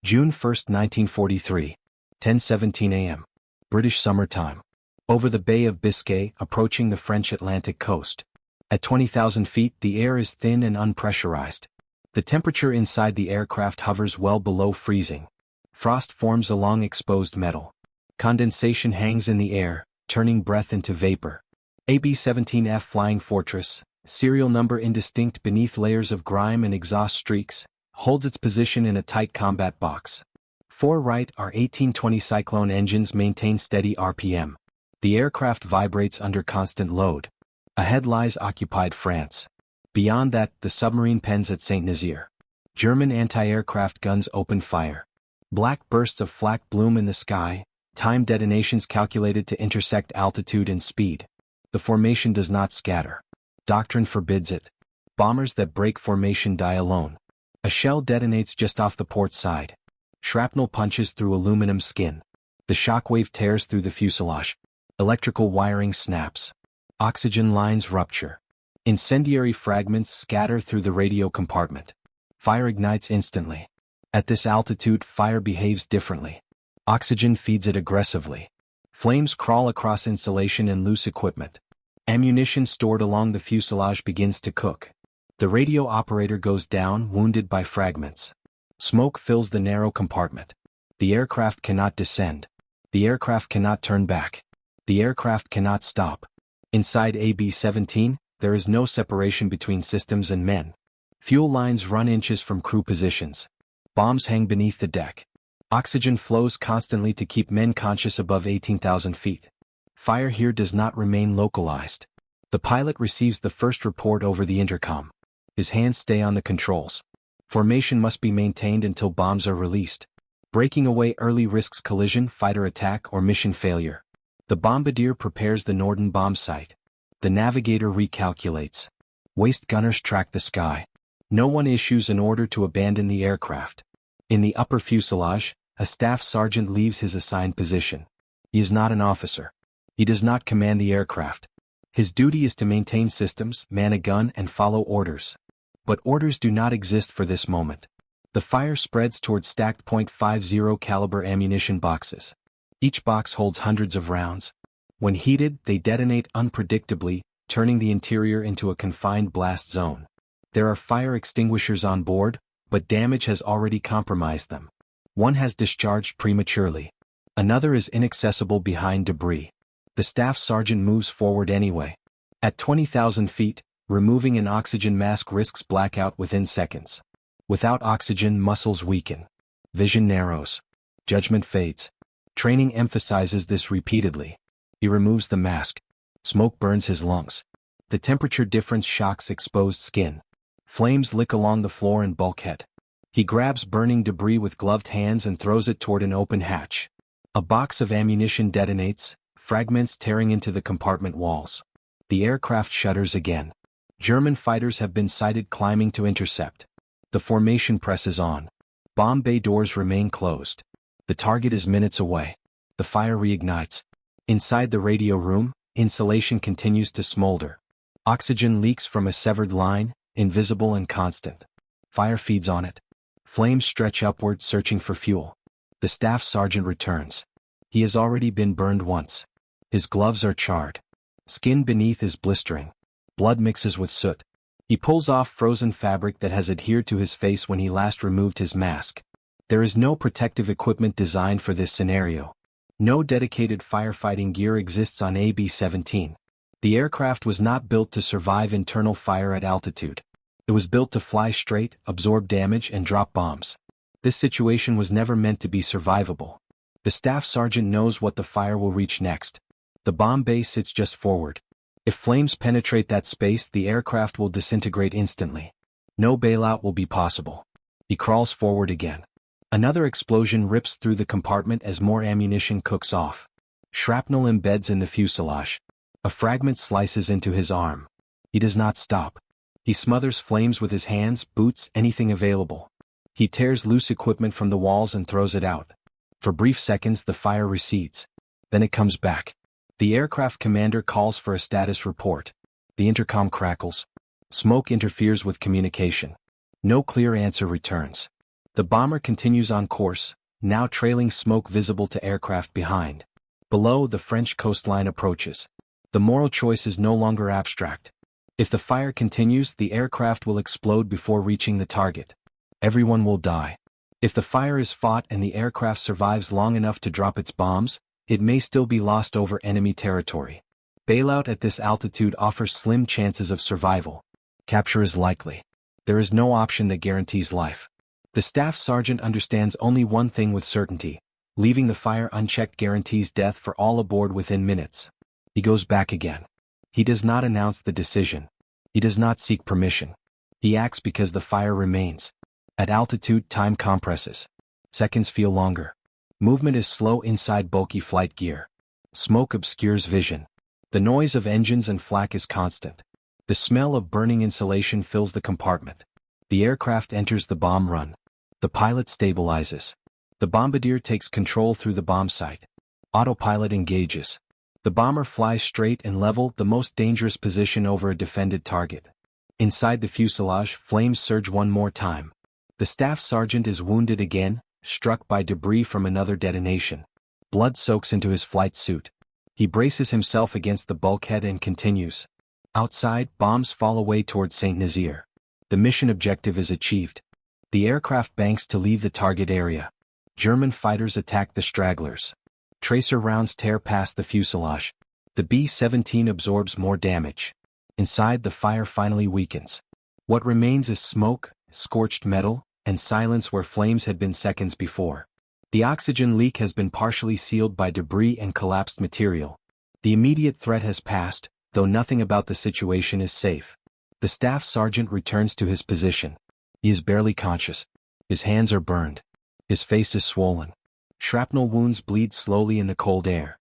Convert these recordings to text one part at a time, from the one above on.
June 1, 1943, 10:17 a.m. British summer time. Over the Bay of Biscay, approaching the French Atlantic coast. At 20,000 feet, the air is thin and unpressurized. The temperature inside the aircraft hovers well below freezing. Frost forms along exposed metal. Condensation hangs in the air, turning breath into vapor. A B-17F Flying Fortress, serial number indistinct beneath layers of grime and exhaust streaks, holds its position in a tight combat box. 4 right are 1820 Cyclone engines maintain steady RPM. The aircraft vibrates under constant load. Ahead lies occupied France. Beyond that, the submarine pens at Saint-Nazaire. German anti-aircraft guns open fire. Black bursts of flak bloom in the sky, timed detonations calculated to intersect altitude and speed. The formation does not scatter. Doctrine forbids it. Bombers that break formation die alone. A shell detonates just off the port side. Shrapnel punches through aluminum skin. The shockwave tears through the fuselage. Electrical wiring snaps. Oxygen lines rupture. Incendiary fragments scatter through the radio compartment. Fire ignites instantly. At this altitude, fire behaves differently. Oxygen feeds it aggressively. Flames crawl across insulation and loose equipment. Ammunition stored along the fuselage begins to cook. The radio operator goes down, wounded by fragments. Smoke fills the narrow compartment. The aircraft cannot descend. The aircraft cannot turn back. The aircraft cannot stop. Inside A B-17, there is no separation between systems and men. Fuel lines run inches from crew positions. Bombs hang beneath the deck. Oxygen flows constantly to keep men conscious above 18,000 feet. Fire here does not remain localized. The pilot receives the first report over the intercom. His hands stay on the controls. Formation must be maintained until bombs are released. Breaking away early risks collision, fighter attack, or mission failure. The bombardier prepares the Norden bomb site. The navigator recalculates. Waist gunners track the sky. No one issues an order to abandon the aircraft. In the upper fuselage, a staff sergeant leaves his assigned position. He is not an officer. He does not command the aircraft. His duty is to maintain systems, man a gun, and follow orders. But orders do not exist for this moment. The fire spreads toward stacked .50 caliber ammunition boxes. Each box holds hundreds of rounds. When heated, they detonate unpredictably, turning the interior into a confined blast zone. There are fire extinguishers on board, but damage has already compromised them. One has discharged prematurely. Another is inaccessible behind debris. The staff sergeant moves forward anyway. At 20,000 feet, removing an oxygen mask risks blackout within seconds. Without oxygen, muscles weaken. Vision narrows. Judgment fades. Training emphasizes this repeatedly. He removes the mask. Smoke burns his lungs. The temperature difference shocks exposed skin. Flames lick along the floor and bulkhead. He grabs burning debris with gloved hands and throws it toward an open hatch. A box of ammunition detonates, fragments tearing into the compartment walls. The aircraft shudders again. German fighters have been sighted climbing to intercept. The formation presses on. Bomb bay doors remain closed. The target is minutes away. The fire reignites. Inside the radio room, insulation continues to smolder. Oxygen leaks from a severed line, invisible and constant. Fire feeds on it. Flames stretch upward, searching for fuel. The staff sergeant returns. He has already been burned once. His gloves are charred. Skin beneath is blistering. Blood mixes with soot. He pulls off frozen fabric that has adhered to his face when he last removed his mask. There is no protective equipment designed for this scenario. No dedicated firefighting gear exists on A B-17. The aircraft was not built to survive internal fire at altitude. It was built to fly straight, absorb damage, and drop bombs. This situation was never meant to be survivable. The staff sergeant knows what the fire will reach next. The bomb bay sits just forward. If flames penetrate that space, the aircraft will disintegrate instantly. No bailout will be possible. He crawls forward again. Another explosion rips through the compartment as more ammunition cooks off. Shrapnel embeds in the fuselage. A fragment slices into his arm. He does not stop. He smothers flames with his hands, boots, anything available. He tears loose equipment from the walls and throws it out. For brief seconds, the fire recedes. Then it comes back. The aircraft commander calls for a status report. The intercom crackles. Smoke interferes with communication. No clear answer returns. The bomber continues on course, now trailing smoke visible to aircraft behind. Below, the French coastline approaches. The moral choice is no longer abstract. If the fire continues, the aircraft will explode before reaching the target. Everyone will die. If the fire is fought and the aircraft survives long enough to drop its bombs, it may still be lost over enemy territory. Bailout at this altitude offers slim chances of survival. Capture is likely. There is no option that guarantees life. The staff sergeant understands only one thing with certainty: leaving the fire unchecked guarantees death for all aboard within minutes. He goes back again. He does not announce the decision. He does not seek permission. He acts because the fire remains. At altitude, time compresses. Seconds feel longer. Movement is slow inside bulky flight gear. Smoke obscures vision. The noise of engines and flak is constant. The smell of burning insulation fills the compartment. The aircraft enters the bomb run. The pilot stabilizes. The bombardier takes control through the bomb sight. Autopilot engages. The bomber flies straight and level, the most dangerous position over a defended target. Inside the fuselage, flames surge one more time. The staff sergeant is wounded again, struck by debris from another detonation. Blood soaks into his flight suit. He braces himself against the bulkhead and continues. Outside, bombs fall away towards Saint-Nazaire. The mission objective is achieved. The aircraft banks to leave the target area. German fighters attack the stragglers. Tracer rounds tear past the fuselage. The B-17 absorbs more damage. Inside, the fire finally weakens. What remains is smoke, scorched metal, and silence where flames had been seconds before. The oxygen leak has been partially sealed by debris and collapsed material. The immediate threat has passed, though nothing about the situation is safe. The staff sergeant returns to his position. He is barely conscious. His hands are burned. His face is swollen. Shrapnel wounds bleed slowly in the cold air.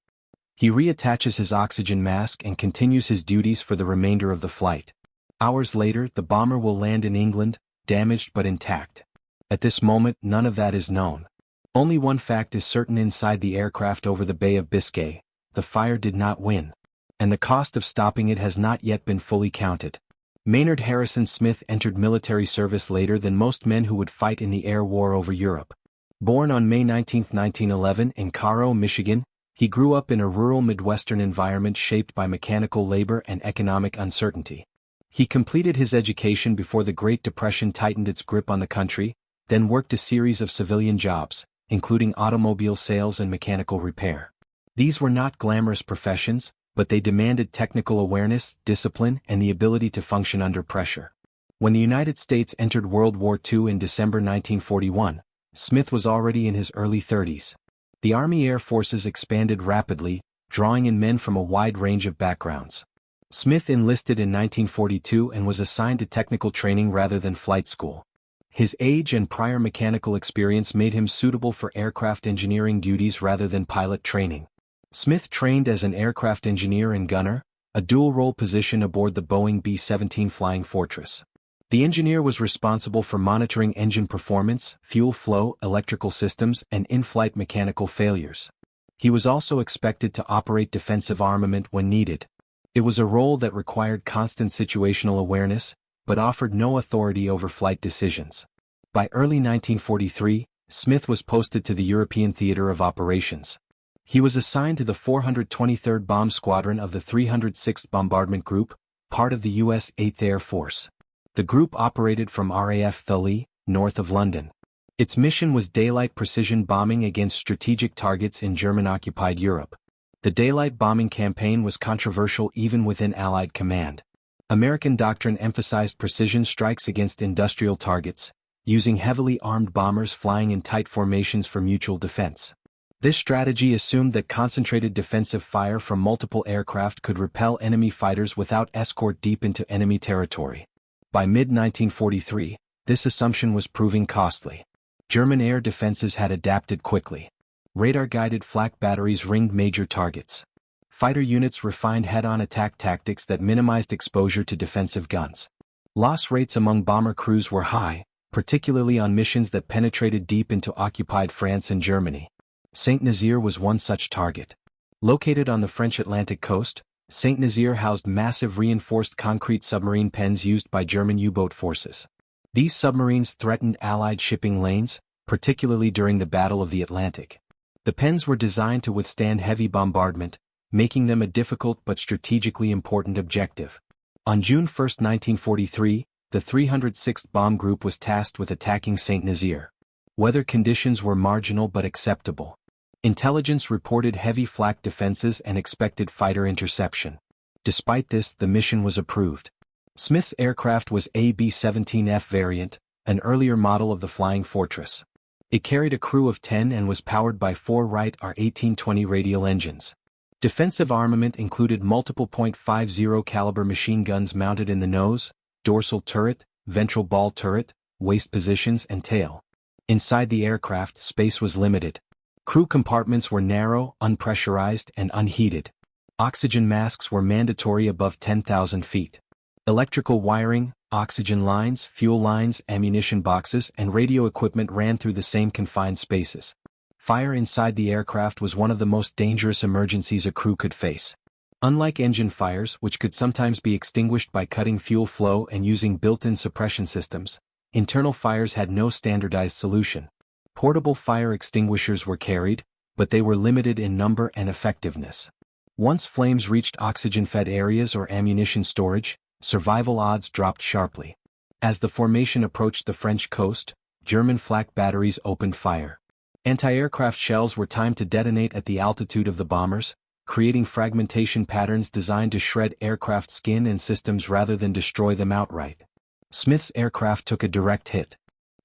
He reattaches his oxygen mask and continues his duties for the remainder of the flight. Hours later, the bomber will land in England, damaged but intact. At this moment, none of that is known. Only one fact is certain: inside the aircraft over the Bay of Biscay, the fire did not win. And the cost of stopping it has not yet been fully counted. Maynard Harrison Smith entered military service later than most men who would fight in the air war over Europe. Born on May 19, 1911 in Cairo, Michigan, he grew up in a rural Midwestern environment shaped by mechanical labor and economic uncertainty. He completed his education before the Great Depression tightened its grip on the country, then worked a series of civilian jobs, including automobile sales and mechanical repair. These were not glamorous professions, but they demanded technical awareness, discipline, and the ability to function under pressure. When the United States entered World War II in December 1941, Smith was already in his early 30s. The Army Air Forces expanded rapidly, drawing in men from a wide range of backgrounds. Smith enlisted in 1942 and was assigned to technical training rather than flight school. His age and prior mechanical experience made him suitable for aircraft engineering duties rather than pilot training. Smith trained as an aircraft engineer and gunner, a dual-role position aboard the Boeing B-17 Flying Fortress. The engineer was responsible for monitoring engine performance, fuel flow, electrical systems, and in-flight mechanical failures. He was also expected to operate defensive armament when needed. It was a role that required constant situational awareness, but offered no authority over flight decisions. By early 1943, Smith was posted to the European Theater of Operations. He was assigned to the 423rd Bomb Squadron of the 306th Bombardment Group, part of the U.S. 8th Air Force. The group operated from RAF Thully, north of London. Its mission was daylight precision bombing against strategic targets in German-occupied Europe. The daylight bombing campaign was controversial even within Allied command. American doctrine emphasized precision strikes against industrial targets, using heavily armed bombers flying in tight formations for mutual defense. This strategy assumed that concentrated defensive fire from multiple aircraft could repel enemy fighters without escort deep into enemy territory. By mid-1943, this assumption was proving costly. German air defenses had adapted quickly. Radar-guided flak batteries ringed major targets. Fighter units refined head-on attack tactics that minimized exposure to defensive guns. Loss rates among bomber crews were high, particularly on missions that penetrated deep into occupied France and Germany. Saint-Nazaire was one such target. Located on the French Atlantic coast, Saint-Nazaire housed massive reinforced concrete submarine pens used by German U-boat forces. These submarines threatened Allied shipping lanes, particularly during the Battle of the Atlantic. The pens were designed to withstand heavy bombardment, making them a difficult but strategically important objective. On June 1, 1943, the 306th Bomb Group was tasked with attacking St. Nazaire. Weather conditions were marginal but acceptable. Intelligence reported heavy flak defenses and expected fighter interception. Despite this, the mission was approved. Smith's aircraft was a B-17F variant, an earlier model of the Flying Fortress. It carried a crew of 10 and was powered by 4 Wright R-1820 radial engines. Defensive armament included multiple .50 caliber machine guns mounted in the nose, dorsal turret, ventral ball turret, waist positions and tail. Inside the aircraft, space was limited. Crew compartments were narrow, unpressurized, and unheated. Oxygen masks were mandatory above 10,000 feet. Electrical wiring, oxygen lines, fuel lines, ammunition boxes, and radio equipment ran through the same confined spaces. Fire inside the aircraft was one of the most dangerous emergencies a crew could face. Unlike engine fires, which could sometimes be extinguished by cutting fuel flow and using built-in suppression systems, internal fires had no standardized solution. Portable fire extinguishers were carried, but they were limited in number and effectiveness. Once flames reached oxygen-fed areas or ammunition storage, survival odds dropped sharply. As the formation approached the French coast, German flak batteries opened fire. Anti-aircraft shells were timed to detonate at the altitude of the bombers, creating fragmentation patterns designed to shred aircraft skin and systems rather than destroy them outright. Smith's aircraft took a direct hit.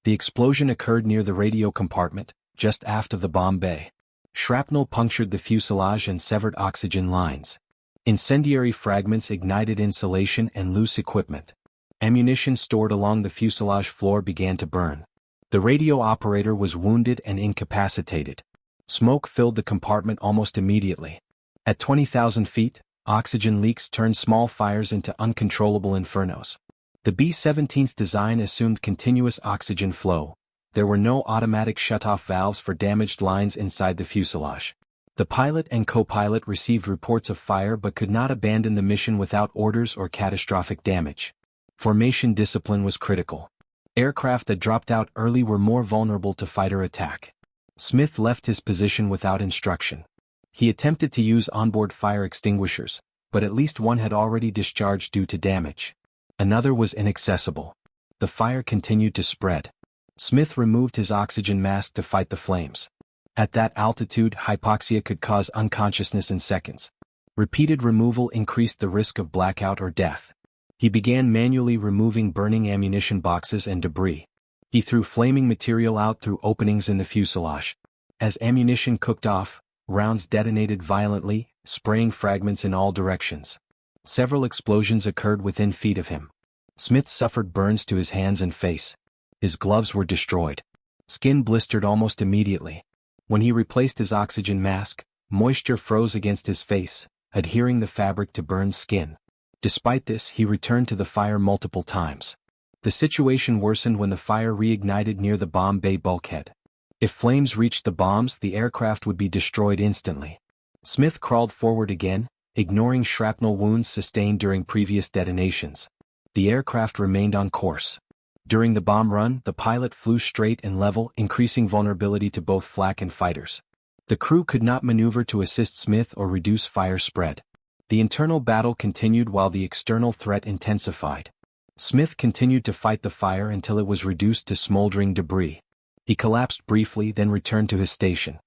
The explosion occurred near the radio compartment, just aft of the bomb bay. Shrapnel punctured the fuselage and severed oxygen lines. Incendiary fragments ignited insulation and loose equipment. Ammunition stored along the fuselage floor began to burn. The radio operator was wounded and incapacitated. Smoke filled the compartment almost immediately. At 20,000 feet, oxygen leaks turned small fires into uncontrollable infernos. The B-17's design assumed continuous oxygen flow. There were no automatic shutoff valves for damaged lines inside the fuselage. The pilot and co-pilot received reports of fire but could not abandon the mission without orders or catastrophic damage. Formation discipline was critical. Aircraft that dropped out early were more vulnerable to fighter attack. Smith left his position without instruction. He attempted to use onboard fire extinguishers, but at least one had already discharged due to damage. Another was inaccessible. The fire continued to spread. Smith removed his oxygen mask to fight the flames. At that altitude, hypoxia could cause unconsciousness in seconds. Repeated removal increased the risk of blackout or death. He began manually removing burning ammunition boxes and debris. He threw flaming material out through openings in the fuselage. As ammunition cooked off, rounds detonated violently, spraying fragments in all directions. Several explosions occurred within feet of him. Smith suffered burns to his hands and face. His gloves were destroyed. Skin blistered almost immediately. When he replaced his oxygen mask, moisture froze against his face, adhering the fabric to burned skin. Despite this, he returned to the fire multiple times. The situation worsened when the fire reignited near the bomb bay bulkhead. If flames reached the bombs, the aircraft would be destroyed instantly. Smith crawled forward again, ignoring shrapnel wounds sustained during previous detonations. The aircraft remained on course. During the bomb run, the pilot flew straight and level, increasing vulnerability to both flak and fighters. The crew could not maneuver to assist Smith or reduce fire spread. The internal battle continued while the external threat intensified. Smith continued to fight the fire until it was reduced to smoldering debris. He collapsed briefly, then returned to his station.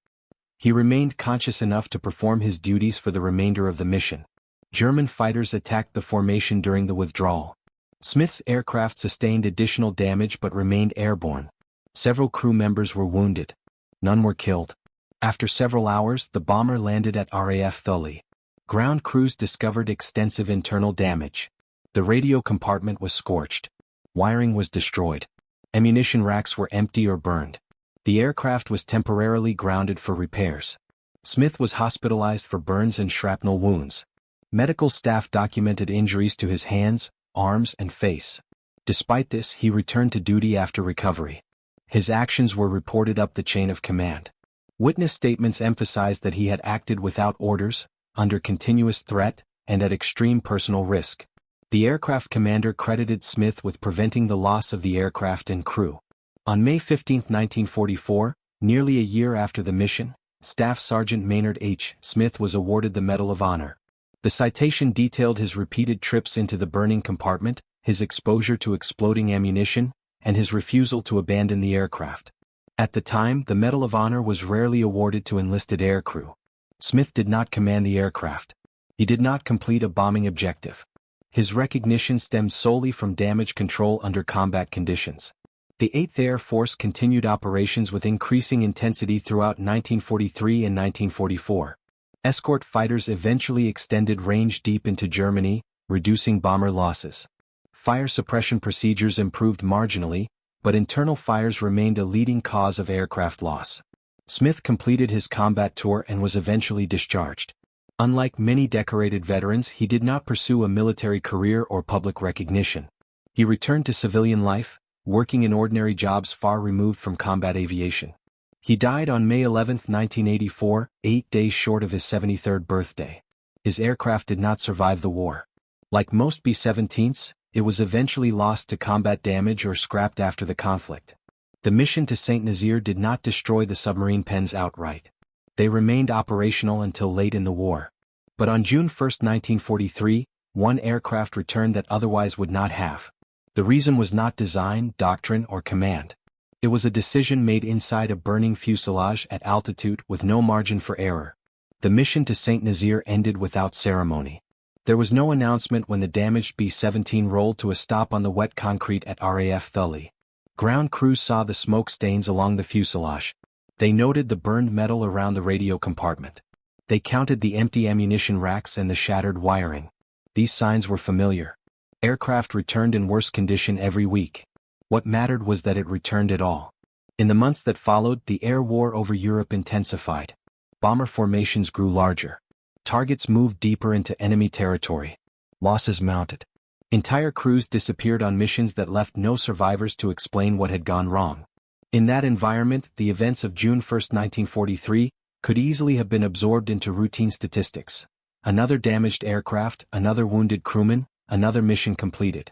He remained conscious enough to perform his duties for the remainder of the mission. German fighters attacked the formation during the withdrawal. Smith's aircraft sustained additional damage but remained airborne. Several crew members were wounded. None were killed. After several hours, the bomber landed at RAF Thully. Ground crews discovered extensive internal damage. The radio compartment was scorched. Wiring was destroyed. Ammunition racks were empty or burned. The aircraft was temporarily grounded for repairs. Smith was hospitalized for burns and shrapnel wounds. Medical staff documented injuries to his hands, arms, and face. Despite this, he returned to duty after recovery. His actions were reported up the chain of command. Witness statements emphasized that he had acted without orders, under continuous threat, and at extreme personal risk. The aircraft commander credited Smith with preventing the loss of the aircraft and crew. On May 15, 1944, nearly a year after the mission, Staff Sergeant Maynard H. Smith was awarded the Medal of Honor. The citation detailed his repeated trips into the burning compartment, his exposure to exploding ammunition, and his refusal to abandon the aircraft. At the time, the Medal of Honor was rarely awarded to enlisted aircrew. Smith did not command the aircraft. He did not complete a bombing objective. His recognition stemmed solely from damage control under combat conditions. The 8th Air Force continued operations with increasing intensity throughout 1943 and 1944. Escort fighters eventually extended range deep into Germany, reducing bomber losses. Fire suppression procedures improved marginally, but internal fires remained a leading cause of aircraft loss. Smith completed his combat tour and was eventually discharged. Unlike many decorated veterans, he did not pursue a military career or public recognition. He returned to civilian life, working in ordinary jobs far removed from combat aviation. He died on May 11, 1984, 8 days short of his 73rd birthday. His aircraft did not survive the war. Like most B-17s, it was eventually lost to combat damage or scrapped after the conflict. The mission to St. Nazaire did not destroy the submarine pens outright. They remained operational until late in the war. But on June 1, 1943, one aircraft returned that otherwise would not have. The reason was not design, doctrine, or command. It was a decision made inside a burning fuselage at altitude with no margin for error. The mission to St. Nazaire ended without ceremony. There was no announcement when the damaged B-17 rolled to a stop on the wet concrete at RAF Thully. Ground crews saw the smoke stains along the fuselage. They noted the burned metal around the radio compartment. They counted the empty ammunition racks and the shattered wiring. These signs were familiar. Aircraft returned in worse condition every week. What mattered was that it returned at all. In the months that followed, the air war over Europe intensified. Bomber formations grew larger. Targets moved deeper into enemy territory. Losses mounted. Entire crews disappeared on missions that left no survivors to explain what had gone wrong. In that environment, the events of June 1, 1943, could easily have been absorbed into routine statistics. Another damaged aircraft, another wounded crewman, another mission completed.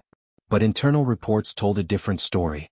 But internal reports told a different story.